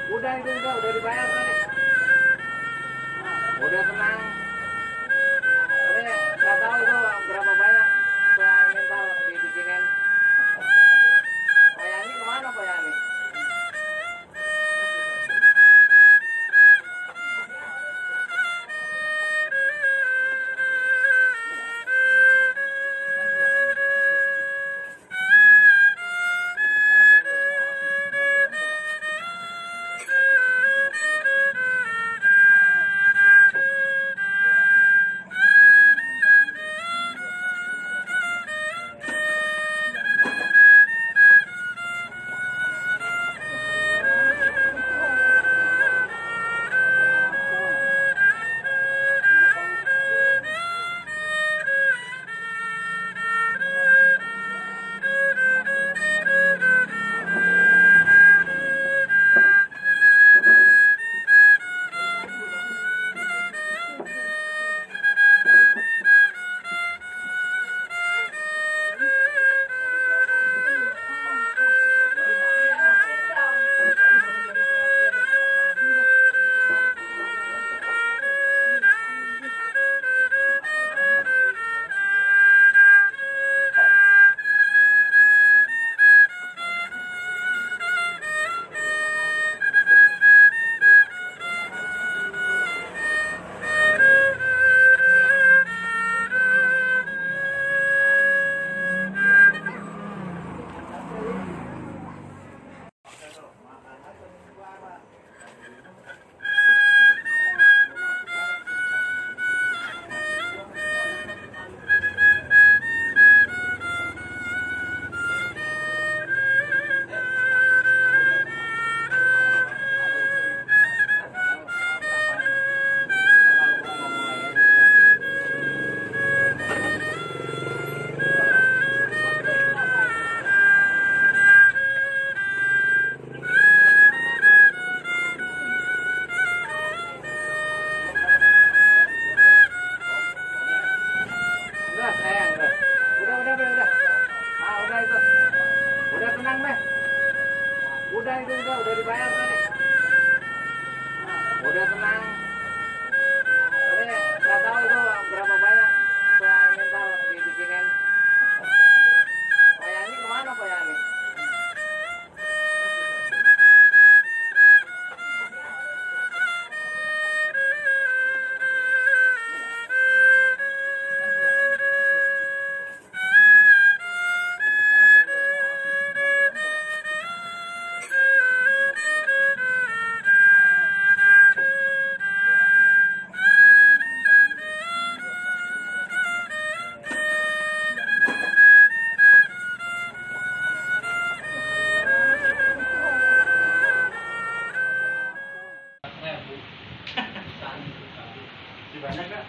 Udah itu udah dibayar tadi. Udah tenang. Tapi nggak tahu itu berapa banyak. Saya minta dibikinin. Pak Yani kemana Pak Yani? Udah sayang, udah. Udah. Ah, udah itu. Udah tenang deh. Udah itu udah dibayar tadi. Udah tenang. Tapi nggak tahu itu berapa banyak. Saya minta dibikinin. Pak Yani kemana Pak Yani? Di banyak, Kak?